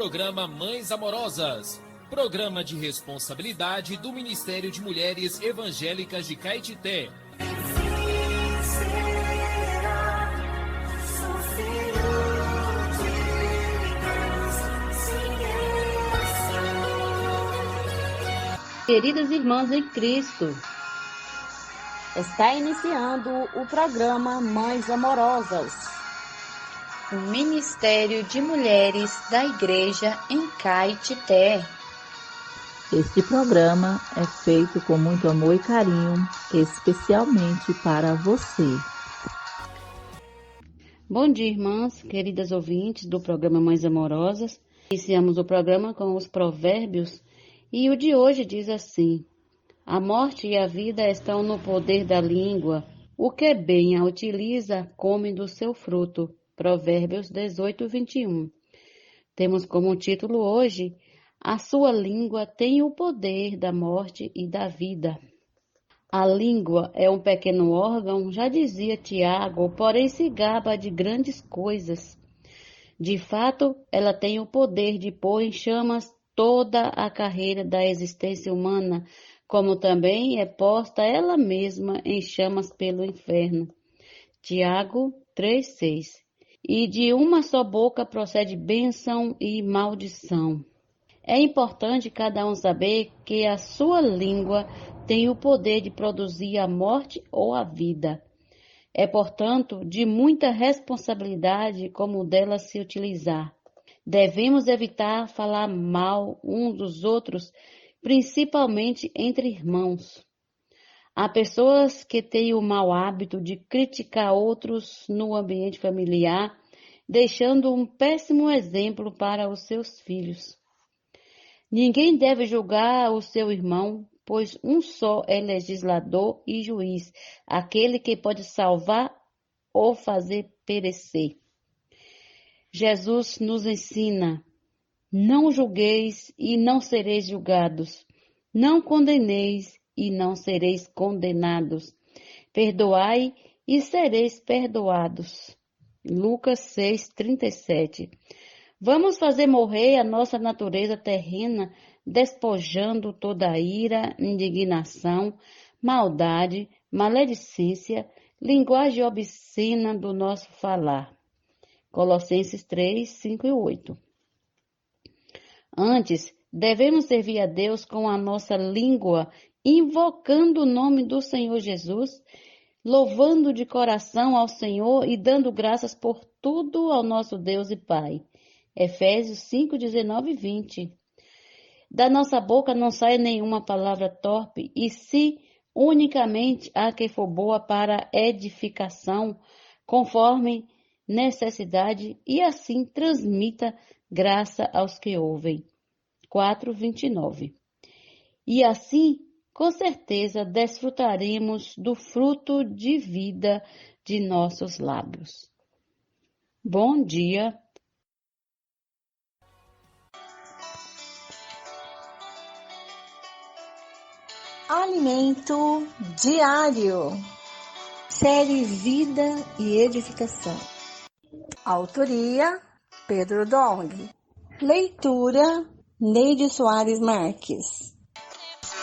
programa Mães Amorosas, programa de responsabilidade do Ministério de Mulheres Evangélicas de Caetité. Queridas irmãs em Cristo, está iniciando o programa Mães Amorosas, o Ministério de Mulheres da Igreja em Caetité. Este programa é feito com muito amor e carinho, especialmente para você. Bom dia, irmãs, queridas ouvintes do programa Mães Amorosas. Iniciamos o programa com os provérbios e o de hoje diz assim: a morte e a vida estão no poder da língua. O que bem a utiliza, come do seu fruto. Provérbios 18, 21. Temos como título hoje: a sua língua tem o poder da morte e da vida. A língua é um pequeno órgão, já dizia Tiago, porém se gaba de grandes coisas. De fato, ela tem o poder de pôr em chamas toda a carreira da existência humana, como também é posta ela mesma em chamas pelo inferno. Tiago 3,6. E de uma só boca procede bênção e maldição. É importante cada um saber que a sua língua tem o poder de produzir a morte ou a vida. É, portanto, de muita responsabilidade como dela se utilizar. Devemos evitar falar mal uns dos outros, principalmente entre irmãos. Há pessoas que têm o mau hábito de criticar outros no ambiente familiar, deixando um péssimo exemplo para os seus filhos. Ninguém deve julgar o seu irmão, pois um só é legislador e juiz, aquele que pode salvar ou fazer perecer. Jesus nos ensina: não julgueis e não sereis julgados, não condeneis e não sereis condenados, perdoai e sereis perdoados. Lucas 6:37. Vamos fazer morrer a nossa natureza terrena, despojando toda a ira, indignação, maldade, maledicência, linguagem obscena do nosso falar. Colossenses 3, 5 e 8. Antes, devemos servir a Deus com a nossa língua, invocando o nome do Senhor Jesus, louvando de coração ao Senhor e dando graças por tudo ao nosso Deus e Pai. Efésios 5, 19 e 20. Da nossa boca não sai nenhuma palavra torpe, e se unicamente a que for boa para edificação, conforme necessidade, e assim transmita graça aos que ouvem. 4:29. E assim, com certeza, desfrutaremos do fruto de vida de nossos lábios. Bom dia. Alimento diário. Série Vida e Edificação. Autoria: Pedro Dong. Leitura: Neide Soares Marques.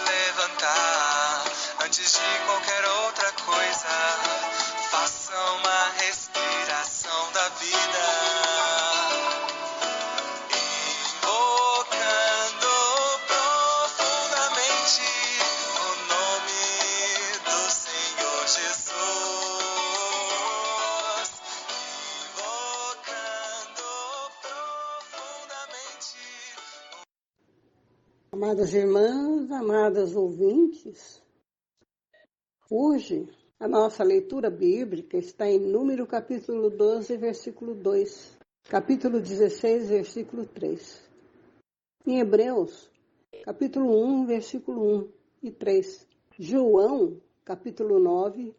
Levantar antes de qualquer outra coisa. Faça uma respiração da vida. Invocando profundamente o nome do Senhor Jesus. Invocando profundamente. Amadas irmãs, amadas ouvintes, hoje a nossa leitura bíblica está em Número capítulo 12, versículo 2, capítulo 16, versículo 3. Em Hebreus, capítulo 1, versículo 1 e 3. João, capítulo 9,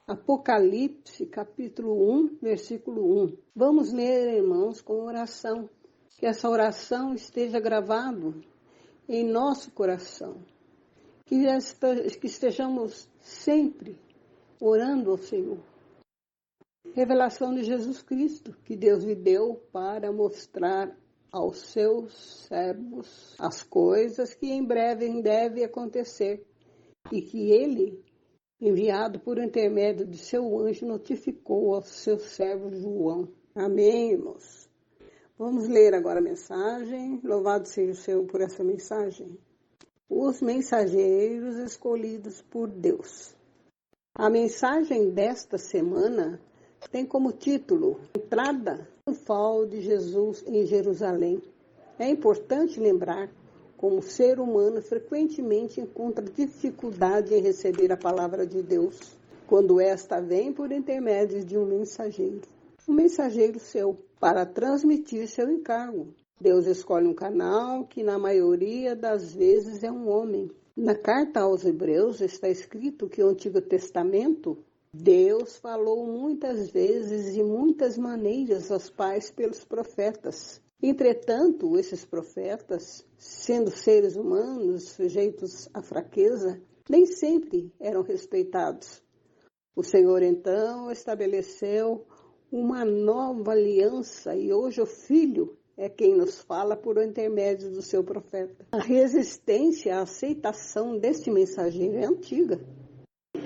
Apocalipse, capítulo 1, versículo 1. Vamos ler, irmãos, com oração. Que essa oração esteja gravada em nosso coração. Que estejamos sempre orando ao Senhor. Revelação de Jesus Cristo, que Deus lhe deu para mostrar aos seus servos as coisas que em breve devem acontecer, e que ele, enviado por intermédio de seu anjo, notificou ao seu servo João. Amém, irmãos? Vamos ler agora a mensagem. Louvado seja o Senhor por essa mensagem. Os mensageiros escolhidos por Deus. A mensagem desta semana tem como título Entrada triunfal de Jesus em Jerusalém. É importante lembrar como o ser humano frequentemente encontra dificuldade em receber a palavra de Deus, quando esta vem por intermédio de um mensageiro seu, para transmitir seu encargo. Deus escolhe um canal que na maioria das vezes é um homem. Na carta aos Hebreus está escrito que o Antigo Testamento, Deus falou muitas vezes e de muitas maneiras aos pais pelos profetas. Entretanto, esses profetas, sendo seres humanos sujeitos à fraqueza, nem sempre eram respeitados. O Senhor então estabeleceu uma nova aliança e hoje o Filho é quem nos fala por intermédio do seu profeta. A resistência à aceitação deste mensageiro é antiga,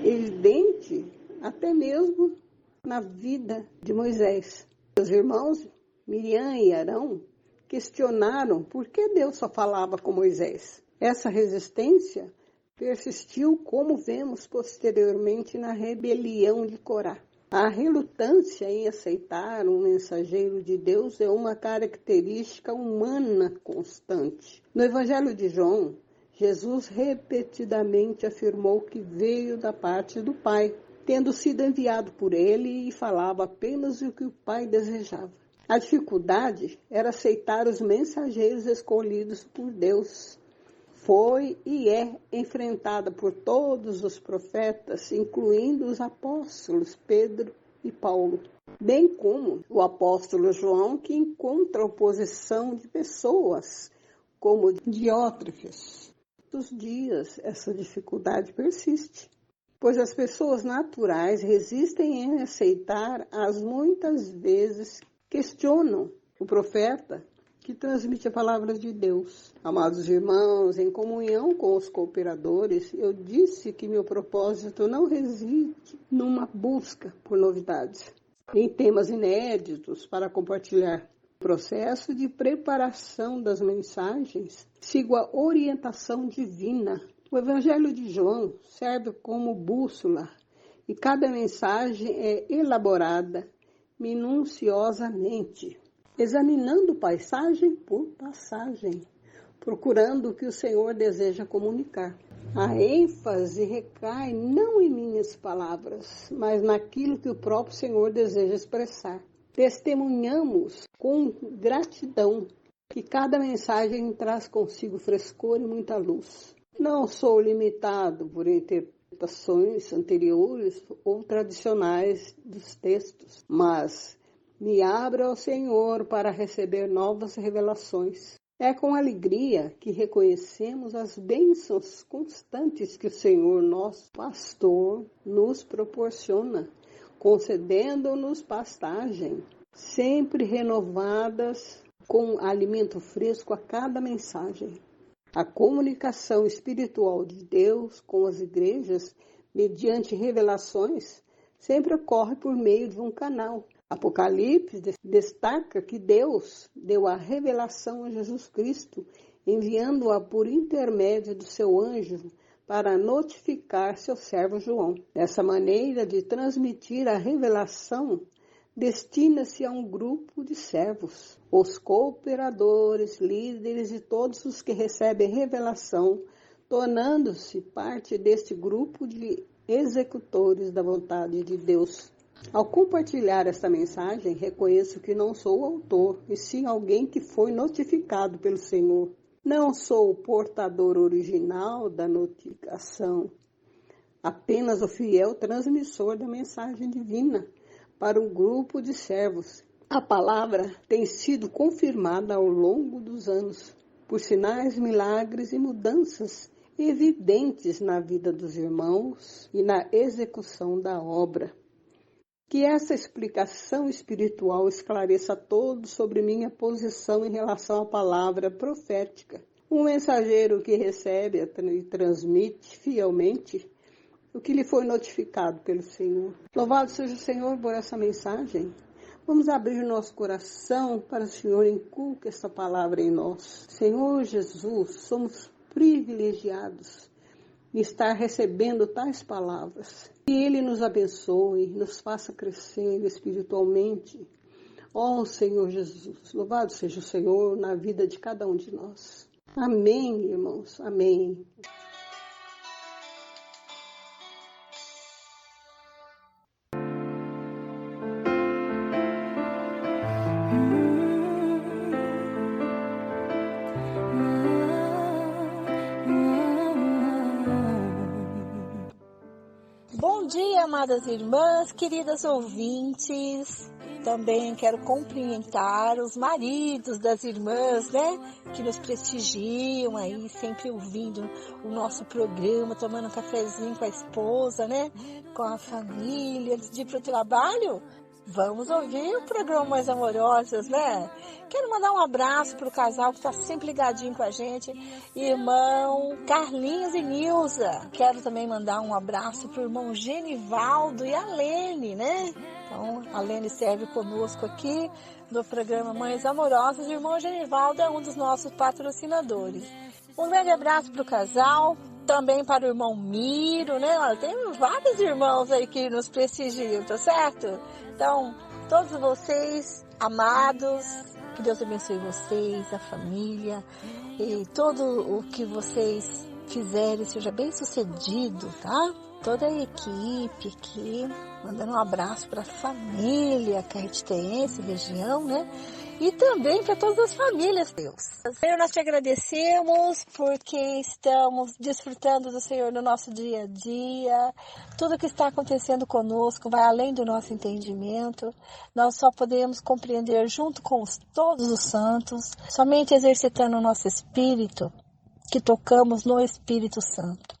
evidente até mesmo na vida de Moisés. Os irmãos Miriam e Arão questionaram por que Deus só falava com Moisés. Essa resistência persistiu, como vemos posteriormente na rebelião de Corá. A relutância em aceitar um mensageiro de Deus é uma característica humana constante. No Evangelho de João, Jesus repetidamente afirmou que veio da parte do Pai, tendo sido enviado por ele e falava apenas o que o Pai desejava. A dificuldade era aceitar os mensageiros escolhidos por Deus. Foi e é enfrentada por todos os profetas, incluindo os apóstolos Pedro e Paulo, bem como o apóstolo João, que encontra oposição de pessoas como Diótrefes. Todos os dias essa dificuldade persiste, pois as pessoas naturais resistem em aceitar, as muitas vezes questionam o profeta que transmite a palavra de Deus. Amados irmãos, em comunhão com os cooperadores, eu disse que meu propósito não reside numa busca por novidades, em temas inéditos para compartilhar. O processo de preparação das mensagens sigo a orientação divina. O Evangelho de João serve como bússola e cada mensagem é elaborada minuciosamente, examinando passagem por passagem, procurando o que o Senhor deseja comunicar. A ênfase recai não em minhas palavras, mas naquilo que o próprio Senhor deseja expressar. Testemunhamos com gratidão que cada mensagem traz consigo frescor e muita luz. Não sou limitado por interpretações anteriores ou tradicionais dos textos, mas me abro ao Senhor para receber novas revelações. É com alegria que reconhecemos as bênçãos constantes que o Senhor, nosso pastor, nos proporciona, concedendo-nos pastagem, sempre renovadas com alimento fresco a cada mensagem. A comunicação espiritual de Deus com as igrejas, mediante revelações, sempre ocorre por meio de um canal. Apocalipse destaca que Deus deu a revelação a Jesus Cristo, enviando-a por intermédio do seu anjo para notificar seu servo João. Dessa maneira de transmitir a revelação, destina-se a um grupo de servos, os cooperadores, líderes e todos os que recebem revelação, tornando-se parte deste grupo de executores da vontade de Deus. Ao compartilhar esta mensagem, reconheço que não sou o autor, e sim alguém que foi notificado pelo Senhor. Não sou o portador original da notificação, apenas o fiel transmissor da mensagem divina para um grupo de servos. A palavra tem sido confirmada ao longo dos anos por sinais, milagres e mudanças evidentes na vida dos irmãos e na execução da obra. Que essa explicação espiritual esclareça a todos sobre minha posição em relação à palavra profética. Um mensageiro que recebe e transmite fielmente o que lhe foi notificado pelo Senhor. Louvado seja o Senhor por essa mensagem. Vamos abrir o nosso coração para o Senhor inculque essa palavra em nós. Senhor Jesus, somos privilegiados de estar recebendo tais palavras. Que Ele nos abençoe, nos faça crescer espiritualmente. Ó Senhor Jesus, louvado seja o Senhor na vida de cada um de nós. Amém, irmãos. Amém. Bom dia, amadas irmãs, queridas ouvintes. Também quero cumprimentar os maridos das irmãs, né? Que nos prestigiam aí, sempre ouvindo o nosso programa, tomando um cafezinho com a esposa, né? Com a família, antes de ir para o trabalho. Vamos ouvir o programa Mais Amorosas, né? Quero mandar um abraço para o casal que está sempre ligadinho com a gente, irmão Carlinhos e Nilza. Quero também mandar um abraço para o irmão Genivaldo e a Lene, né? Então, a Lene serve conosco aqui no programa Mais Amorosas. O irmão Genivaldo é um dos nossos patrocinadores. Um grande abraço para o casal. Também para o irmão Miro, né? Olha, tem vários irmãos aí que nos prestigiam, tá certo? Então, todos vocês, amados, que Deus abençoe vocês, a família, e tudo o que vocês fizerem seja bem sucedido, tá? Toda a equipe aqui, mandando um abraço para a família caetitense, região, né? E também para todas as famílias, Deus. Senhor, nós te agradecemos porque estamos desfrutando do Senhor no nosso dia a dia. Tudo que está acontecendo conosco vai além do nosso entendimento. Nós só podemos compreender junto com todos os santos, somente exercitando o nosso espírito, que tocamos no Espírito Santo.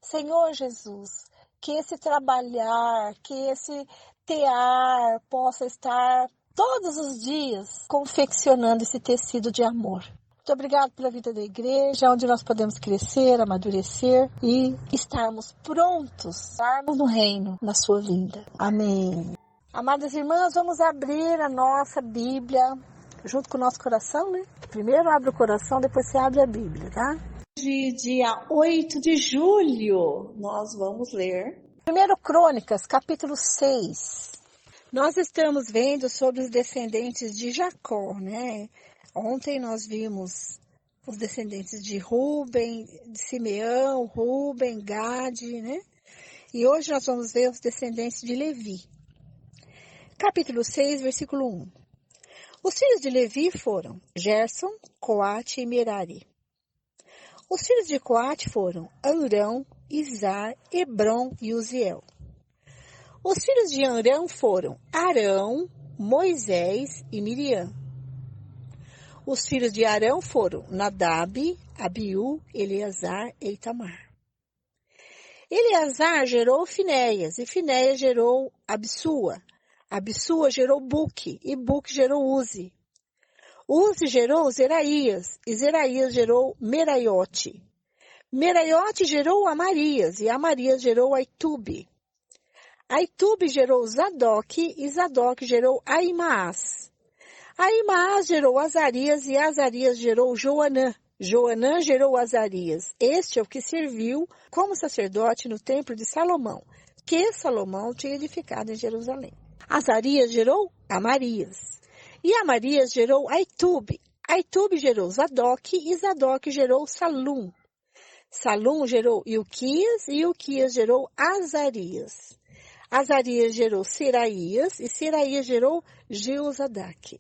Senhor Jesus, que esse trabalhar, que esse tear possa estar todos os dias confeccionando esse tecido de amor. Muito obrigado pela vida da igreja, onde nós podemos crescer, amadurecer e estarmos prontos, estarmos no reino, na sua vinda. Amém. Amadas irmãs, vamos abrir a nossa Bíblia junto com o nosso coração, né? Primeiro abre o coração, depois você abre a Bíblia, tá? Hoje, dia 8 de julho, nós vamos ler 1 Crônicas, capítulo 6. Nós estamos vendo sobre os descendentes de Jacó, né? Ontem nós vimos os descendentes de Rúben, de Simeão, Rúben, Gade, né? E hoje nós vamos ver os descendentes de Levi. Capítulo 6, versículo 1. Os filhos de Levi foram Gerson, Coate e Merari. Os filhos de Coate foram Amrão, Izar, Hebron e Uziel. Os filhos de Amrão foram Arão, Moisés e Miriam. Os filhos de Arão foram Nadab, Abiú, Eleazar e Itamar. Eleazar gerou Finéias, e Finéias gerou Abissua. Abissua gerou Buque, e Buque gerou Uzi. Uzi gerou Zeraías, e Zeraías gerou Meraiote. Meraiote gerou Amarias, e Amarias gerou Aitube. Aitube gerou Zadok, e Zadok gerou Aimaas. Aimaas gerou Azarias, e Azarias gerou Joanã. Joanã gerou Azarias. Este é o que serviu como sacerdote no templo de Salomão, que Salomão tinha edificado em Jerusalém. Azarias gerou Amarias. E Amarias gerou Aitube. Aitube gerou Zadok, e Zadok gerou Salum. Salum gerou Ilquias, e Ilquias gerou Azarias. Azarias gerou Seraías, e Seraías gerou Jeozadaque.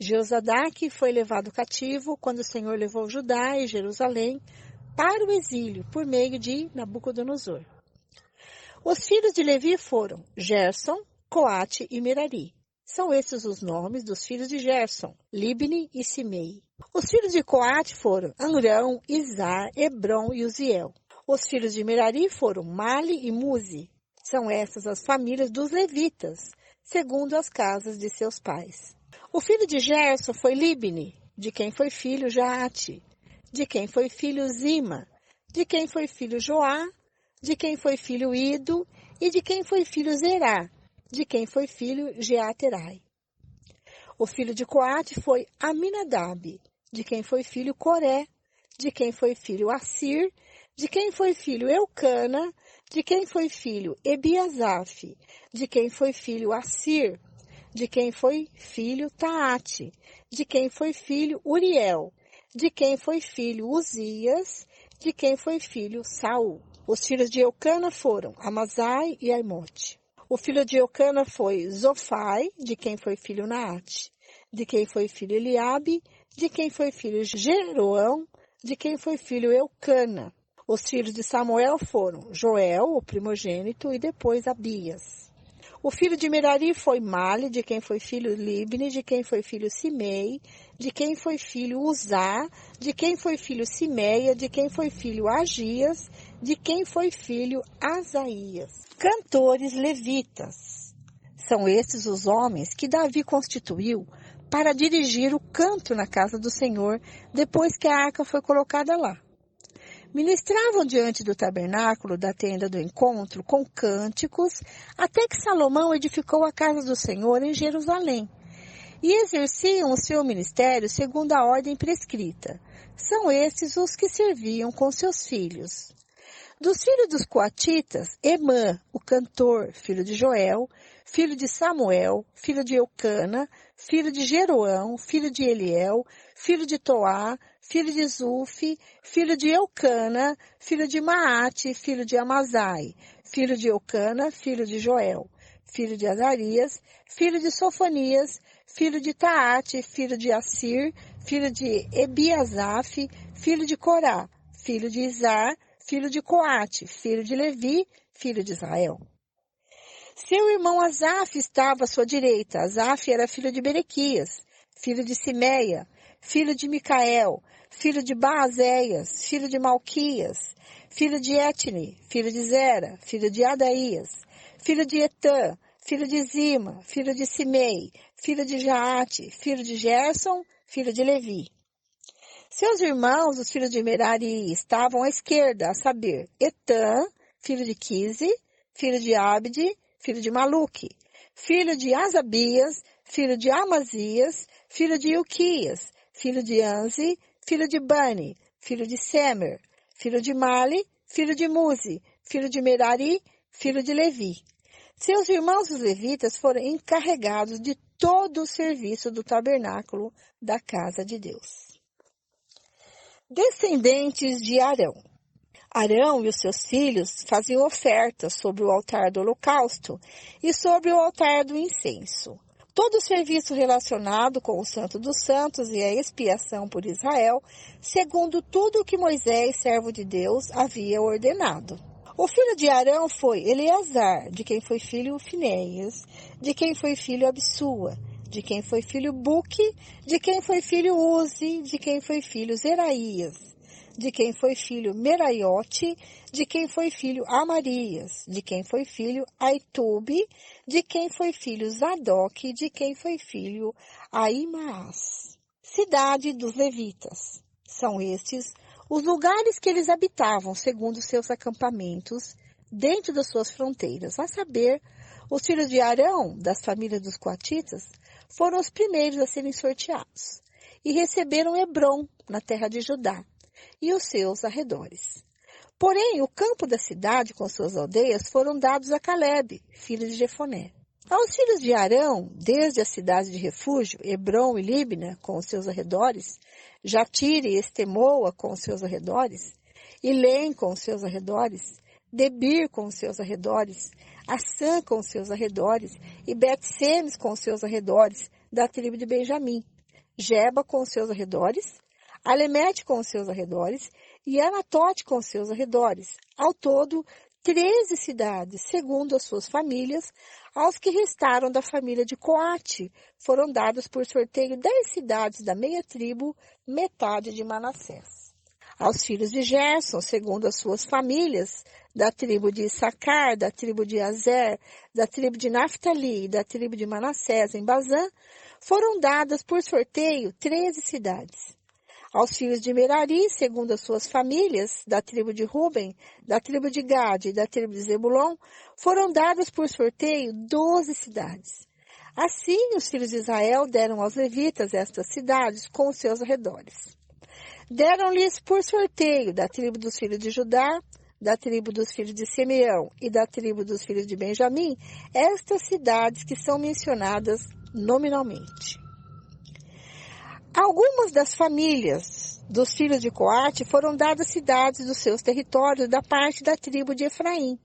Jeozadaque foi levado cativo quando o Senhor levou Judá e Jerusalém para o exílio por meio de Nabucodonosor. Os filhos de Levi foram Gerson, Coate e Merari. São esses os nomes dos filhos de Gerson, Libni e Simei. Os filhos de Coate foram Amrão, Izar, Hebron e Uziel. Os filhos de Merari foram Mali e Muzi. São essas as famílias dos levitas, segundo as casas de seus pais. O filho de Gerson foi Libni, de quem foi filho Jaate, de quem foi filho Zima, de quem foi filho Joá, de quem foi filho Ido, e de quem foi filho Zerá, de quem foi filho Jeaterai. O filho de Coate foi Aminadab, de quem foi filho Coré, de quem foi filho Assir, de quem foi filho Eucana, de quem foi filho Ebiasaf, de quem foi filho Assir, de quem foi filho Taate, de quem foi filho Uriel, de quem foi filho Uzias, de quem foi filho Saul. Os filhos de Eucana foram Amazai e Aimote. O filho de Eucana foi Zofai, de quem foi filho Naate, de quem foi filho Eliabe, de quem foi filho Jeroão, de quem foi filho Eucana. Os filhos de Samuel foram Joel, o primogênito, e depois Abias. O filho de Merari foi Mali, de quem foi filho Libni, de quem foi filho Simei, de quem foi filho Uzá, de quem foi filho Simeia, de quem foi filho Agias, de quem foi filho Asaías. Cantores levitas. São estes os homens que Davi constituiu para dirigir o canto na casa do Senhor depois que a arca foi colocada lá. Ministravam diante do tabernáculo da tenda do encontro com cânticos, até que Salomão edificou a casa do Senhor em Jerusalém, e exerciam o seu ministério segundo a ordem prescrita. São estes os que serviam com seus filhos. Dos filhos dos coatitas, Emã, o cantor, filho de Joel, filho de Samuel, filho de Eucana, filho de Jeroão, filho de Eliel, filho de Toá, filho de Zufi, filho de Eucana, filho de Maate, filho de Amazai, filho de Eucana, filho de Joel, filho de Azarias, filho de Sofonias, filho de Taate, filho de Assir, filho de Ebiasaf, filho de Corá, filho de Izar, filho de Coate, filho de Levi, filho de Israel. Seu irmão Asaf estava à sua direita. Asaf era filho de Berequias, filho de Simeia, filho de Micael, filho de Baazéias, filho de Malquias, filho de Etni, filho de Zera, filho de Adaías, filho de Etã, filho de Zima, filho de Simei, filho de Jaate, filho de Gerson, filho de Levi. Seus irmãos, os filhos de Merari, estavam à esquerda, a saber, Etã, filho de Quise, filho de Abde, filho de Maluque, filho de Asabias, filho de Amazias, filho de Ilquias, filho de Anzi, filho de Bani, filho de Semer, filho de Mali, filho de Muzi, filho de Merari, filho de Levi. Seus irmãos os levitas foram encarregados de todo o serviço do tabernáculo da casa de Deus. Descendentes de Arão. Arão e os seus filhos faziam ofertas sobre o altar do holocausto e sobre o altar do incenso. Todo o serviço relacionado com o Santo dos Santos e a expiação por Israel, segundo tudo o que Moisés, servo de Deus, havia ordenado. O filho de Arão foi Eleazar, de quem foi filho Finéias, de quem foi filho Absua, de quem foi filho Buque, de quem foi filho Uzi, de quem foi filho Zeraías, de quem foi filho Meraiote, de quem foi filho Amarias, de quem foi filho Aitube, de quem foi filho Zadok, de quem foi filho Aimaas. Cidade dos levitas. São estes os lugares que eles habitavam segundo seus acampamentos, dentro das suas fronteiras, a saber, os filhos de Arão, das famílias dos coatitas, foram os primeiros a serem sorteados, e receberam Hebrom, na terra de Judá, e os seus arredores. Porém, o campo da cidade com suas aldeias foram dados a Calebe, filho de Jefoné. Aos filhos de Arão, desde a cidade de refúgio, Hebrom e Líbna, com os seus arredores, Jatire e Estemoa, com os seus arredores, Ilém, com os seus arredores, Debir, com os seus arredores, Assã, com os seus arredores, e Bet-Semes, com os seus arredores, da tribo de Benjamim, Geba, com os seus arredores, Alemete, com os seus arredores, e Anatote, com os seus arredores. Ao todo, 13 cidades, segundo as suas famílias. Aos que restaram da família de Coate, foram dadas por sorteio 10 cidades da meia tribo, metade de Manassés. Aos filhos de Gerson, segundo as suas famílias, da tribo de Issacar, da tribo de Azer, da tribo de Naftali e da tribo de Manassés, em Bazã, foram dadas por sorteio 13 cidades. Aos filhos de Merari, segundo as suas famílias, da tribo de Ruben, da tribo de Gade e da tribo de Zebulon, foram dadas por sorteio 12 cidades. Assim, os filhos de Israel deram aos levitas estas cidades com os seus arredores. Deram-lhes por sorteio da tribo dos filhos de Judá, da tribo dos filhos de Simeão e da tribo dos filhos de Benjamim, estas cidades que são mencionadas nominalmente. Algumas das famílias dos filhos de Coate foram dadas cidades dos seus territórios da parte da tribo de Efraim,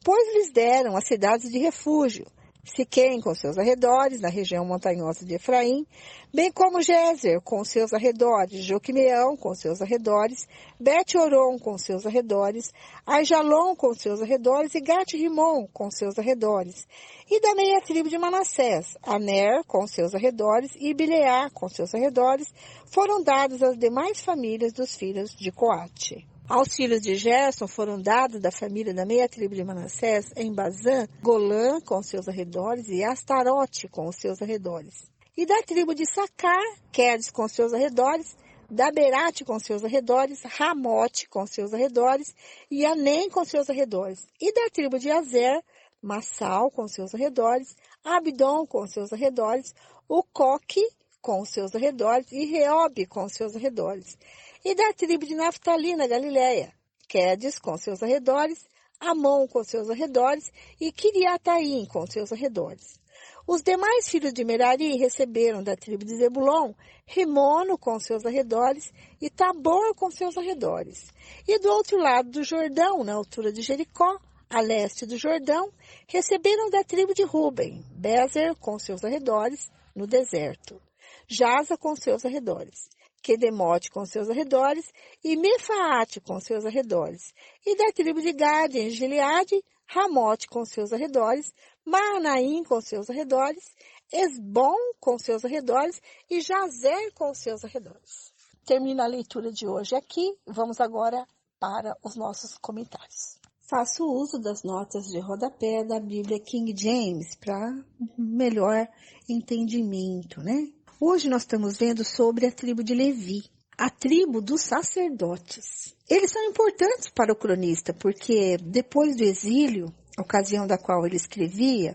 pois lhes deram as cidades de refúgio, Siquém com seus arredores, na região montanhosa de Efraim, bem como Gézer com seus arredores, Joquimeão com seus arredores, Bet-Horon com seus arredores, Aijalon com seus arredores e Gat-Rimon com seus arredores. E da meia tribo de Manassés, Aner com seus arredores e Bileá com seus arredores, foram dados às demais famílias dos filhos de Coate. Aos filhos de Gerson foram dados da família da meia tribo de Manassés, em Bazã, Golã com seus arredores e Astarote com os seus arredores. E da tribo de Sacar, Quedes com seus arredores, Daberate com seus arredores, Ramote com seus arredores e Anem com seus arredores. E da tribo de Azer, Massal com seus arredores, Abdon com seus arredores, Ucoque com seus arredores e Reobe com seus arredores. E da tribo de Naftali, na Galileia, Quedes com seus arredores, Amon com seus arredores e Quiriataim com seus arredores. Os demais filhos de Merari receberam da tribo de Zebulon, Rimono com seus arredores e Tabor com seus arredores. E do outro lado do Jordão, na altura de Jericó, a leste do Jordão, receberam da tribo de Ruben, Bezer com seus arredores, no deserto, Jaza com seus arredores, Quedemote com seus arredores e Mefaate com seus arredores. E da tribo de Gade, em Gileade, Ramote com seus arredores, Maanaim com seus arredores, Esbom com seus arredores e Jazer com seus arredores. Termina a leitura de hoje aqui. Vamos agora para os nossos comentários. Faço uso das notas de rodapé da Bíblia King James para melhor entendimento, né? Hoje nós estamos vendo sobre a tribo de Levi, a tribo dos sacerdotes. Eles são importantes para o cronista, porque depois do exílio, ocasião da qual ele escrevia,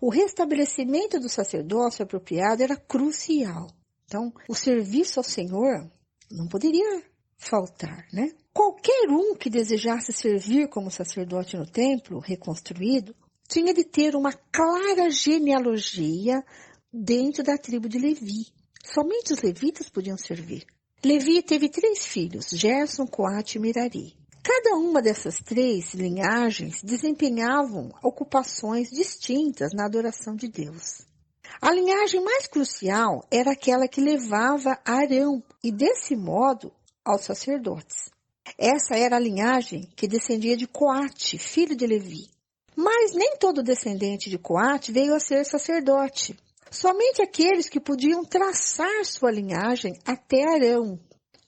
o restabelecimento do sacerdócio apropriado era crucial. Então, o serviço ao Senhor não poderia faltar, né? Qualquer um que desejasse servir como sacerdote no templo reconstruído tinha de ter uma clara genealogia dentro da tribo de Levi. Somente os levitas podiam servir. Levi teve 3 filhos, Gerson, Coate e Merari. Cada uma dessas 3 linhagens desempenhavam ocupações distintas na adoração de Deus. A linhagem mais crucial era aquela que levava Arão, e desse modo aos sacerdotes. Essa era a linhagem que descendia de Coate, filho de Levi. Mas nem todo descendente de Coate veio a ser sacerdote. Somente aqueles que podiam traçar sua linhagem até Arão.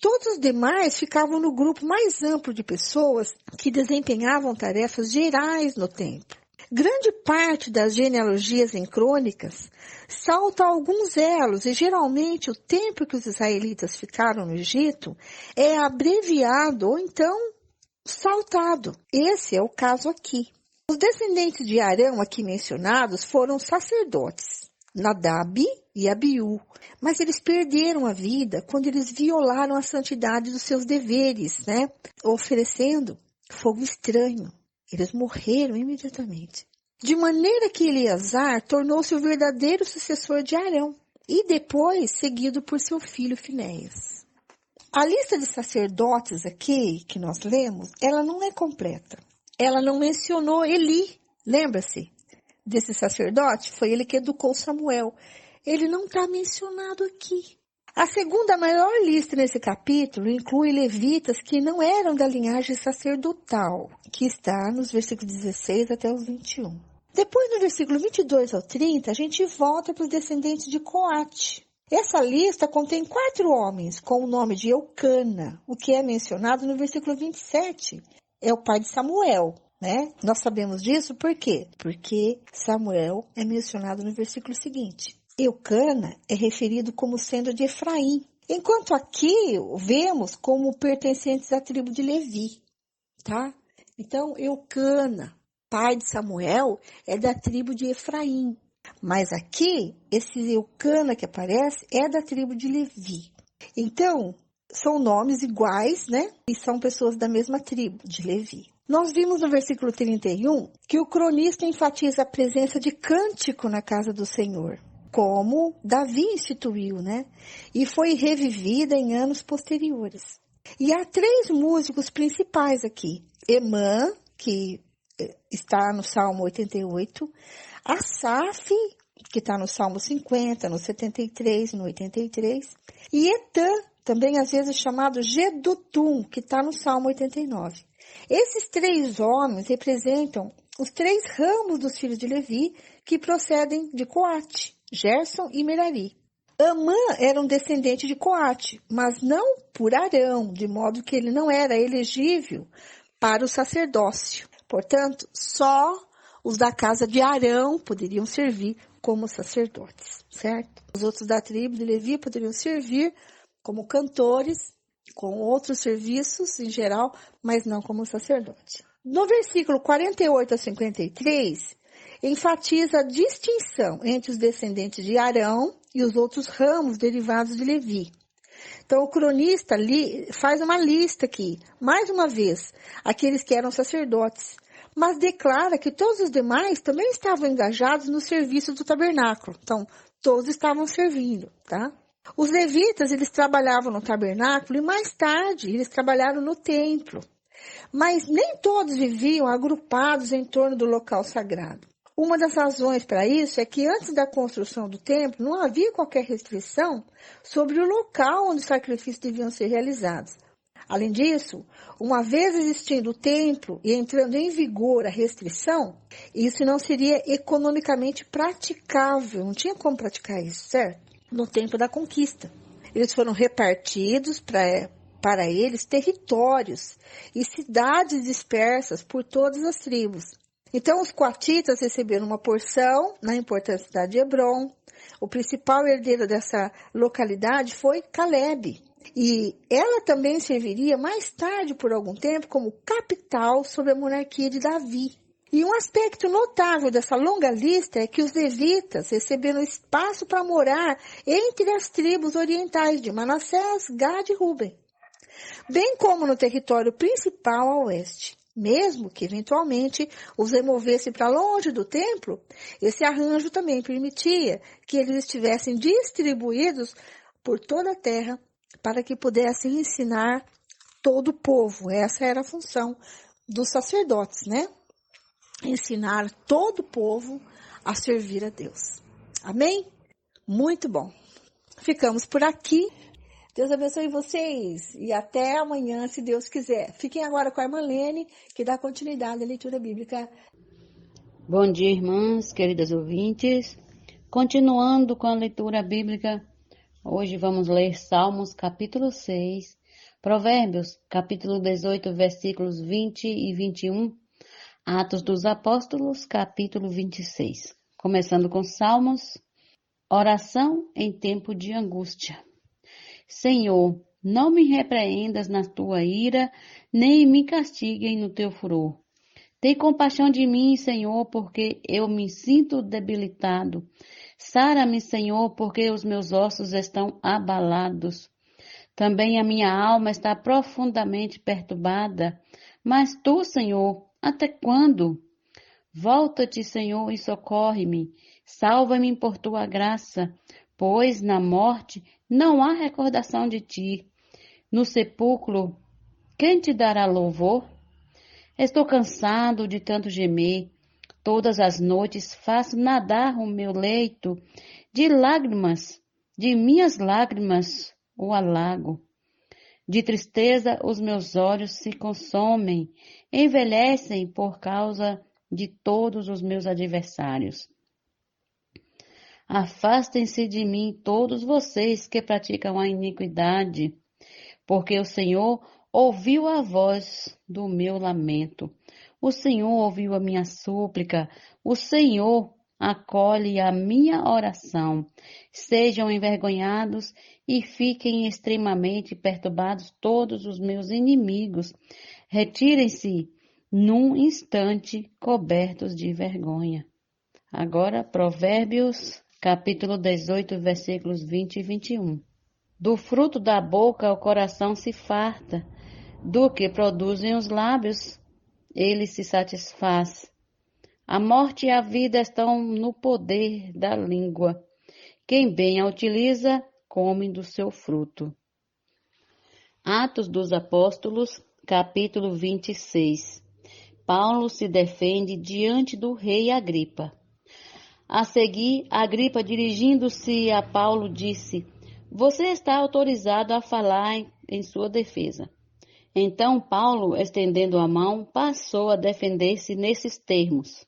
Todos os demais ficavam no grupo mais amplo de pessoas que desempenhavam tarefas gerais no templo. Grande parte das genealogias em crônicas salta alguns elos e geralmente o tempo que os israelitas ficaram no Egito é abreviado ou então saltado. Esse é o caso aqui. Os descendentes de Arão aqui mencionados foram sacerdotes, Nadab e Abiú, mas eles perderam a vida quando eles violaram a santidade dos seus deveres, né? Oferecendo fogo estranho. Eles morreram imediatamente. De maneira que Eleazar tornou-se o verdadeiro sucessor de Arão e depois seguido por seu filho Finéias. A lista de sacerdotes aqui que nós lemos, ela não é completa. Ela não mencionou Eli, lembra-se desse sacerdote? Foi ele que educou Samuel. Ele não está mencionado aqui. A segunda maior lista nesse capítulo inclui levitas que não eram da linhagem sacerdotal, que está nos versículos 16 até os 21. Depois, no versículo 22 ao 30, a gente volta para os descendentes de Coate. Essa lista contém 4 homens com o nome de Eucana, o que é mencionado no versículo 27. É o pai de Samuel, né? Nós sabemos disso por quê? Porque Samuel é mencionado no versículo seguinte. Eucana é referido como sendo de Efraim, enquanto aqui vemos como pertencentes à tribo de Levi, tá? Então, Eucana, pai de Samuel, é da tribo de Efraim. Mas aqui, esse Eucana que aparece é da tribo de Levi. Então, são nomes iguais, né? E são pessoas da mesma tribo, de Levi. Nós vimos no versículo 31 que o cronista enfatiza a presença de cântico na casa do Senhor, como Davi instituiu, né? E foi revivida em anos posteriores. E há 3 músicos principais aqui. Emã, que está no Salmo 88, Asaf, que está no Salmo 50, no 73, no 83, e Etã, também às vezes chamado Gedutum, que está no Salmo 89. Esses 3 homens representam os 3 ramos dos filhos de Levi que procedem de Coate, Gerson e Merari. Amã era um descendente de Coate, mas não por Arão, de modo que ele não era elegível para o sacerdócio. Portanto, só os da casa de Arão poderiam servir como sacerdotes, certo? Os outros da tribo de Levi poderiam servir como cantores, com outros serviços em geral, mas não como sacerdote. No versículo 48 a 53, enfatiza a distinção entre os descendentes de Arão e os outros ramos derivados de Levi. Então, o cronista faz uma lista aqui, mais uma vez, aqueles que eram sacerdotes, mas declara que todos os demais também estavam engajados no serviço do tabernáculo. Então, todos estavam servindo, tá? Os levitas, eles trabalhavam no tabernáculo e mais tarde eles trabalharam no templo. Mas nem todos viviam agrupados em torno do local sagrado. Uma das razões para isso é que antes da construção do templo não havia qualquer restrição sobre o local onde os sacrifícios deviam ser realizados. Além disso, uma vez existindo o templo e entrando em vigor a restrição, isso não seria economicamente praticável, não tinha como praticar isso, certo? No tempo da conquista. Eles foram repartidos para eles territórios e cidades dispersas por todas as tribos. Então, os coatitas receberam uma porção na importante cidade de Hebrom. O principal herdeiro dessa localidade foi Calebe. E ela também serviria mais tarde, por algum tempo, como capital sob a monarquia de Davi. E um aspecto notável dessa longa lista é que os levitas receberam espaço para morar entre as tribos orientais de Manassés, Gad e Ruben, bem como no território principal a oeste. Mesmo que, eventualmente, os removesse para longe do templo, esse arranjo também permitia que eles estivessem distribuídos por toda a terra para que pudessem ensinar todo o povo. Essa era a função dos sacerdotes, né? Ensinar todo o povo a servir a Deus. Amém? Muito bom. Ficamos por aqui. Deus abençoe vocês e até amanhã, se Deus quiser. Fiquem agora com a irmã Lene, que dá continuidade à leitura bíblica. Bom dia, irmãs, queridas ouvintes. Continuando com a leitura bíblica, hoje vamos ler Salmos capítulo 6, Provérbios capítulo 18, versículos 20 e 21, Atos dos Apóstolos capítulo 26. Começando com Salmos, oração em tempo de angústia. Senhor, não me repreendas na tua ira, nem me castiguem no teu furor. Tem compaixão de mim, Senhor, porque eu me sinto debilitado. Sara-me, Senhor, porque os meus ossos estão abalados. Também a minha alma está profundamente perturbada. Mas tu, Senhor, até quando? Volta-te, Senhor, e socorre-me. Salva-me por tua graça, pois na morte não há recordação de ti. No sepulcro, quem te dará louvor? Estou cansado de tanto gemer. Todas as noites faço nadar o meu leito de lágrimas, de minhas lágrimas o alago. De tristeza os meus olhos se consomem, envelhecem por causa de todos os meus adversários. Afastem-se de mim todos vocês que praticam a iniquidade, porque o Senhor ouviu a voz do meu lamento. O Senhor ouviu a minha súplica. O Senhor acolhe a minha oração. Sejam envergonhados e fiquem extremamente perturbados todos os meus inimigos. Retirem-se num instante cobertos de vergonha. Agora, Provérbios, capítulo 18, versículos 20 e 21. Do fruto da boca o coração se farta, do que produzem os lábios ele se satisfaz. A morte e a vida estão no poder da língua. Quem bem a utiliza, come do seu fruto. Atos dos Apóstolos, capítulo 26. Paulo se defende diante do rei Agripa. A seguir, Agripa, dirigindo-se a Paulo, disse: Você está autorizado a falar em sua defesa. Então Paulo, estendendo a mão, passou a defender-se nesses termos: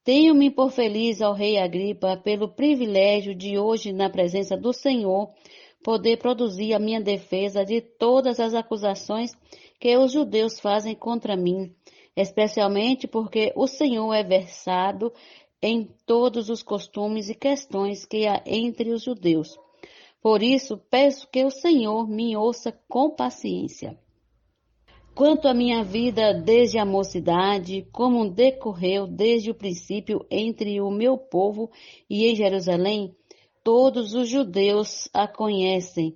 Tenho-me por feliz, ao rei Agripa, pelo privilégio de hoje, na presença do Senhor, poder produzir a minha defesa de todas as acusações que os judeus fazem contra mim, especialmente porque o Senhor é versado em todos os costumes e questões que há entre os judeus. Por isso, peço que o Senhor me ouça com paciência. Quanto à minha vida desde a mocidade, como decorreu desde o princípio entre o meu povo e em Jerusalém, todos os judeus a conhecem,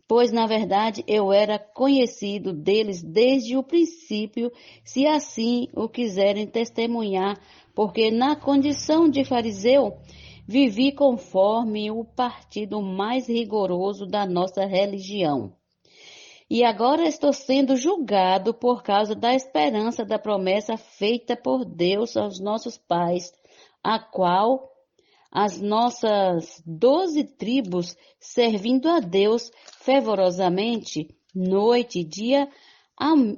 pois na verdade eu era conhecido deles desde o princípio, se assim o quiserem testemunhar, porque na condição de fariseu vivi conforme o partido mais rigoroso da nossa religião. E agora estou sendo julgado por causa da esperança da promessa feita por Deus aos nossos pais, a qual as nossas 12 tribos, servindo a Deus fervorosamente, noite e dia,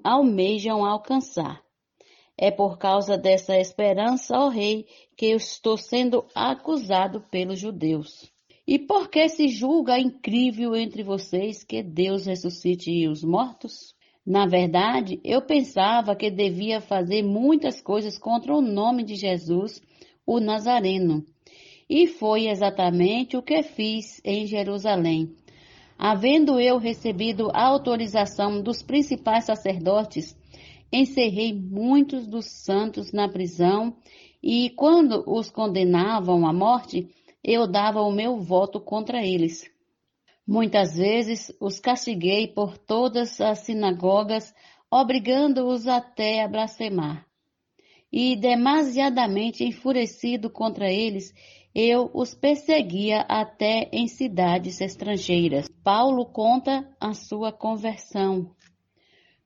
almejam alcançar. É por causa dessa esperança, ó rei, que eu estou sendo acusado pelos judeus. E por que se julga incrível entre vocês que Deus ressuscite os mortos? Na verdade, eu pensava que devia fazer muitas coisas contra o nome de Jesus, o Nazareno. E foi exatamente o que fiz em Jerusalém. Havendo eu recebido a autorização dos principais sacerdotes, encerrei muitos dos santos na prisão, e quando os condenavam à morte, eu dava o meu voto contra eles. Muitas vezes os castiguei por todas as sinagogas, obrigando-os até a blasfemar. E demasiadamente enfurecido contra eles, eu os perseguia até em cidades estrangeiras. Paulo conta a sua conversão.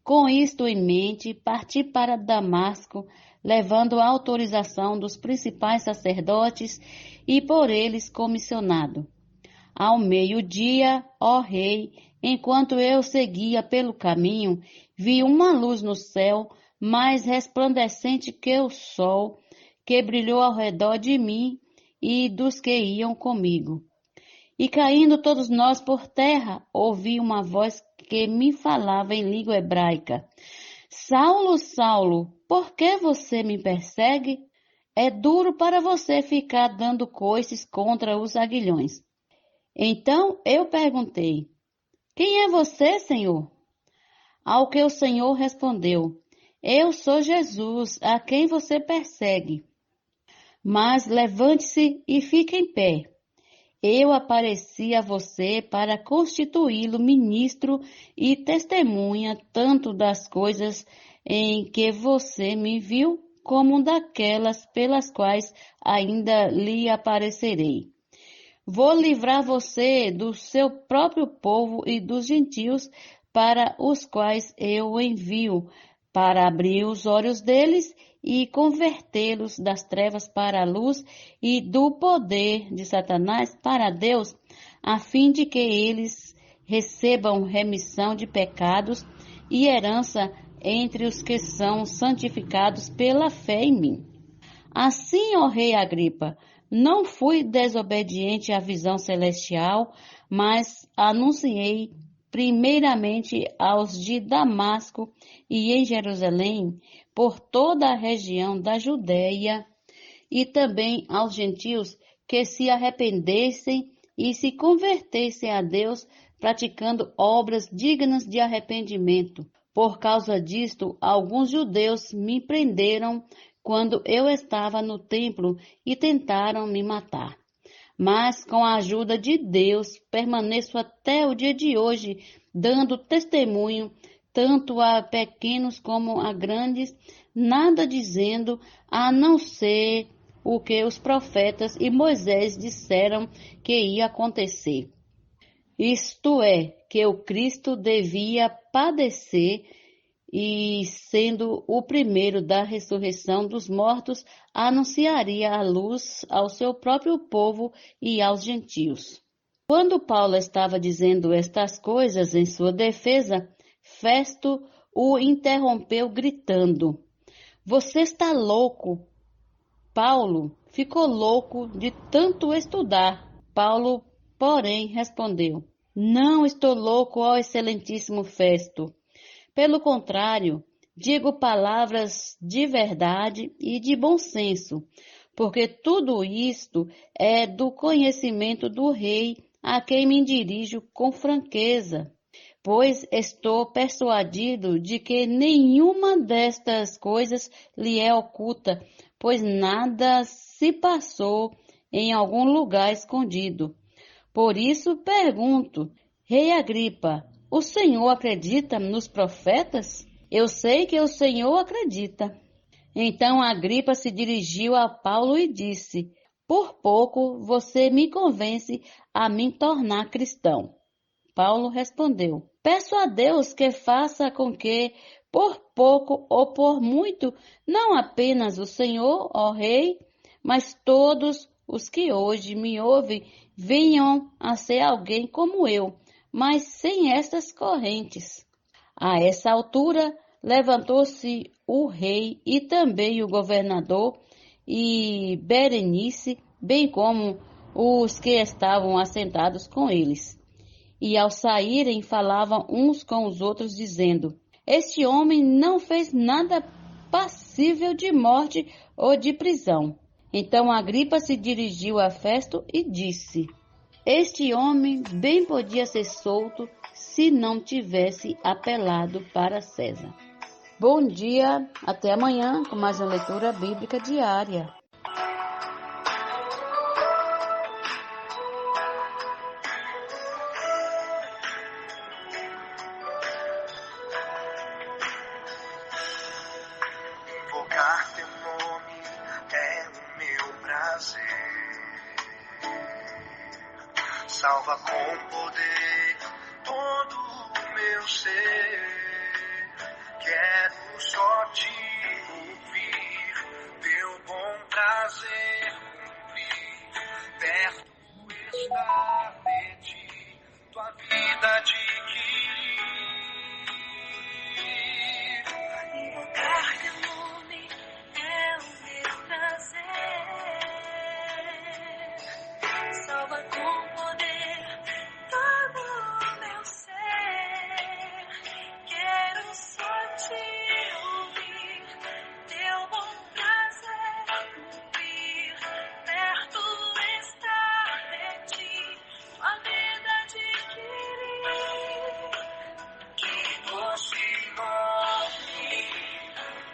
Com isto em mente, parti para Damasco, levando a autorização dos principais sacerdotes e por eles comissionado. Ao meio-dia, ó rei, enquanto eu seguia pelo caminho, vi uma luz no céu, mais resplandecente que o sol, que brilhou ao redor de mim e dos que iam comigo. E caindo todos nós por terra, ouvi uma voz que me falava em língua hebraica: Saulo, Saulo, por que você me persegue? É duro para você ficar dando coices contra os aguilhões. Então eu perguntei: Quem é você, Senhor? Ao que o Senhor respondeu: Eu sou Jesus, a quem você persegue. Mas levante-se e fique em pé. Eu apareci a você para constituí-lo ministro e testemunha tanto das coisas em que você me viu, como daquelas pelas quais ainda lhe aparecerei. Vou livrar você do seu próprio povo e dos gentios, para os quais eu o envio, para abrir os olhos deles e convertê-los das trevas para a luz e do poder de Satanás para Deus, a fim de que eles recebam remissão de pecados e herança entre os que são santificados pela fé em mim. Assim, ó rei Agripa, Não fui desobediente à visão celestial, mas anunciei primeiramente aos de Damasco e em Jerusalém, por toda a região da Judéia, e também aos gentios que se arrependessem e se convertessem a Deus, praticando obras dignas de arrependimento. Por causa disto, alguns judeus me prenderam quando eu estava no templo e tentaram me matar. Mas, com a ajuda de Deus, permaneço até o dia de hoje, dando testemunho, tanto a pequenos como a grandes, nada dizendo, a não ser o que os profetas e Moisés disseram que ia acontecer. Isto é, que o Cristo devia padecer e, sendo o primeiro da ressurreição dos mortos, anunciaria a luz ao seu próprio povo e aos gentios. Quando Paulo estava dizendo estas coisas em sua defesa, Festo o interrompeu gritando: "Você está louco!" Paulo ficou louco de tanto estudar. Paulo, porém, respondeu: "Não estou louco, ó excelentíssimo Festo. Pelo contrário, digo palavras de verdade e de bom senso, porque tudo isto é do conhecimento do rei a quem me dirijo com franqueza, pois estou persuadido de que nenhuma destas coisas lhe é oculta, pois nada se passou em algum lugar escondido. Por isso pergunto, Rei Agripa, o senhor acredita nos profetas? Eu sei que o senhor acredita." Então Agripa se dirigiu a Paulo e disse: "Por pouco você me convence a me tornar cristão." Paulo respondeu: "Peço a Deus que faça com que, por pouco ou por muito, não apenas o senhor, ó rei, mas todos os que hoje me ouvem venham a ser alguém como eu, mas sem estas correntes." A essa altura, levantou-se o rei e também o governador e Berenice, bem como os que estavam assentados com eles. E ao saírem, falavam uns com os outros, dizendo: "Este homem não fez nada passível de morte ou de prisão." Então Agripa se dirigiu a Festo e disse: "Este homem bem podia ser solto se não tivesse apelado para César." Bom dia, até amanhã com mais uma leitura bíblica diária. Invocar teu nome é o meu prazer. Salva com poder todo o meu ser. Quero só te ouvir, teu bom prazer cumprir. Perto estar de ti, tua vida adquirir. Invocar teu nome é o meu prazer. Salva com poder todo o meu ser. Quero só te ouvir, teu bom prazer cumprir. Perto estar de ti, a vida adquirir. Que doce nome,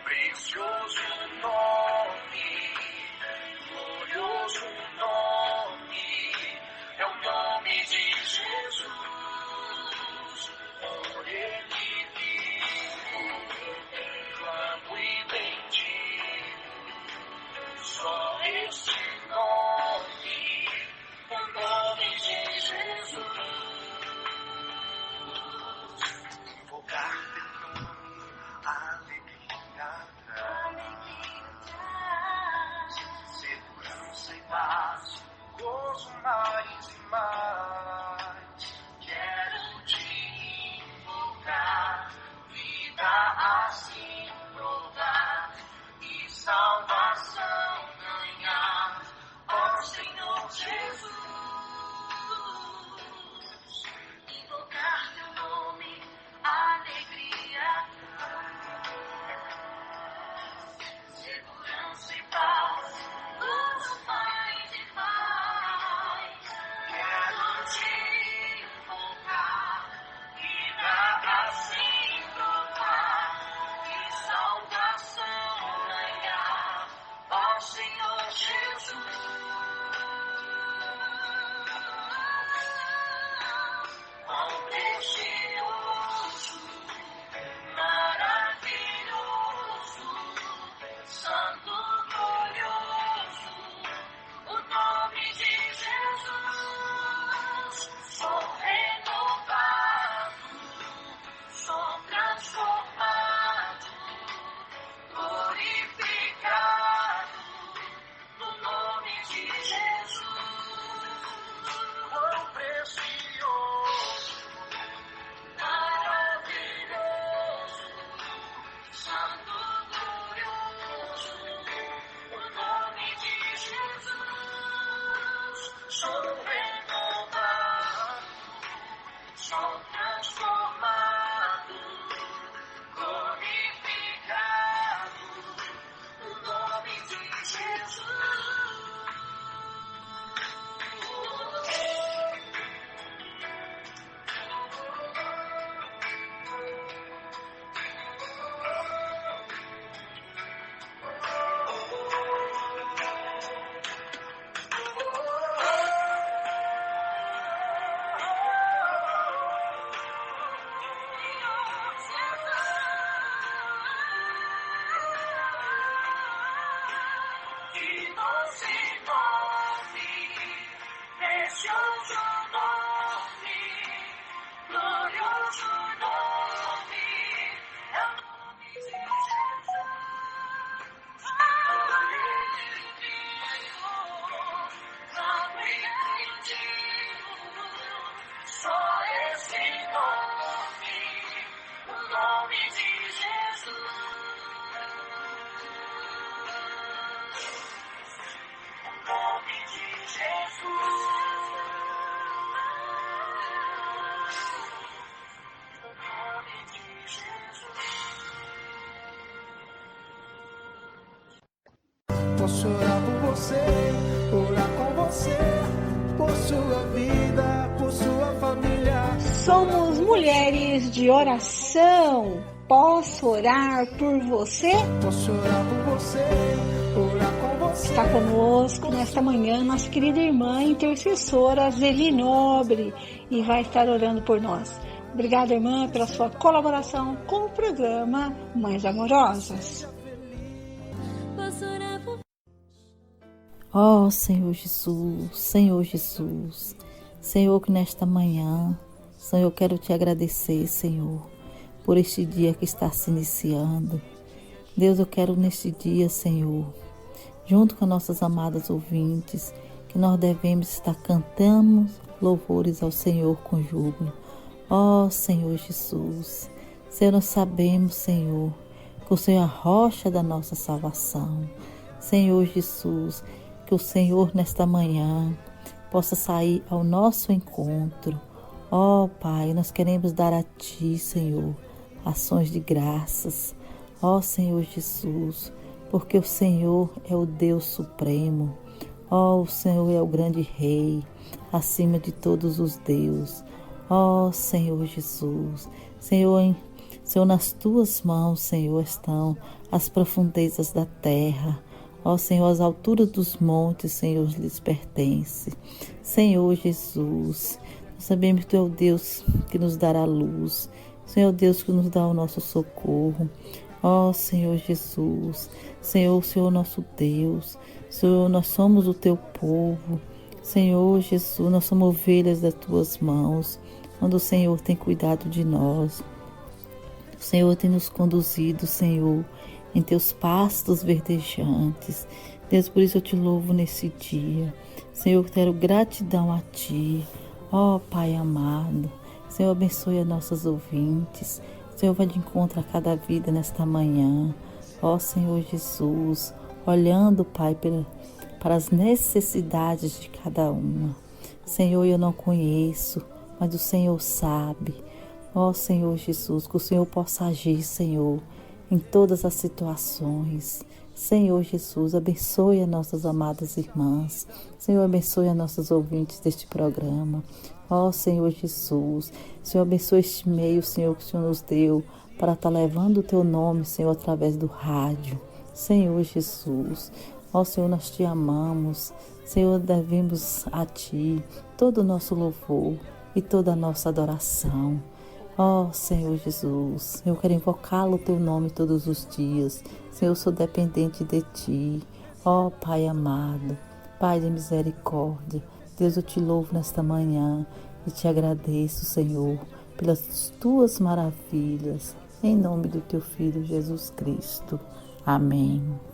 precioso nome, glorioso nome, é o nome de Jesus. Por ele vivo, clamo e bendigo. Só esse nome, o nome de Jesus. Invocar teu nome, alegria traz, segurança e paz, gozo mais e mais. Quero te invocar, vida assim provar e salvação ganhar. Ó Posso orar por você, orar com você, por sua vida, por sua família. Somos mulheres de oração. Posso orar por você? Posso orar por você, orar com você. Está conosco nesta manhã nossa querida irmã intercessora Zeli Nobre e vai estar orando por nós. Obrigada, irmã, pela sua colaboração com o programa Mães Amorosas. Ó Senhor Jesus, Senhor Jesus, Senhor, que nesta manhã, Senhor, eu quero te agradecer, Senhor, por este dia que está se iniciando. Deus, eu quero neste dia, Senhor, junto com nossas amadas ouvintes, que nós devemos estar cantando louvores ao Senhor com júbilo. Ó Senhor Jesus, Senhor, nós sabemos, Senhor, que o Senhor é a rocha da nossa salvação. Senhor Jesus, que o Senhor nesta manhã possa sair ao nosso encontro. Ó Pai, nós queremos dar a Ti, Senhor, ações de graças. Ó Senhor Jesus, porque o Senhor é o Deus Supremo. Ó, o Senhor é o grande Rei, acima de todos os deuses. Ó Senhor Jesus, Senhor, nas Tuas mãos, Senhor, estão as profundezas da terra. Ó Senhor, as alturas dos montes, Senhor, lhes pertence. Senhor Jesus, nós sabemos que Tu é o Deus que nos dará luz. Senhor, Deus que nos dá o nosso socorro. Ó Senhor Jesus, Senhor, o Senhor nosso Deus. Senhor, nós somos o Teu povo. Senhor Jesus, nós somos ovelhas das Tuas mãos, onde o Senhor tem cuidado de nós. O Senhor tem nos conduzido, Senhor, em Teus pastos verdejantes. Deus, por isso eu Te louvo nesse dia. Senhor, eu quero gratidão a Ti. Ó Pai amado, Senhor, abençoe as nossas ouvintes. Senhor, vai de encontro a cada vida nesta manhã. Ó Senhor Jesus, olhando, Pai, para as necessidades de cada uma. Senhor, eu não conheço, mas o Senhor sabe. Ó Senhor Jesus, que o Senhor possa agir, Senhor, em todas as situações. Senhor Jesus, abençoe as nossas amadas irmãs. Senhor, abençoe as nossas ouvintes deste programa. Ó Senhor Jesus, Senhor, abençoe este meio, Senhor, que o Senhor nos deu para estar levando o Teu nome, Senhor, através do rádio. Senhor Jesus, Ó Senhor, nós te amamos. Senhor, devemos a Ti todo o nosso louvor e toda a nossa adoração. Ó Senhor Jesus, eu quero invocá-lo o Teu nome todos os dias. Senhor, eu sou dependente de Ti. Ó Pai amado, Pai de misericórdia, Deus, eu te louvo nesta manhã e te agradeço, Senhor, pelas Tuas maravilhas. Em nome do Teu Filho Jesus Cristo. Amém.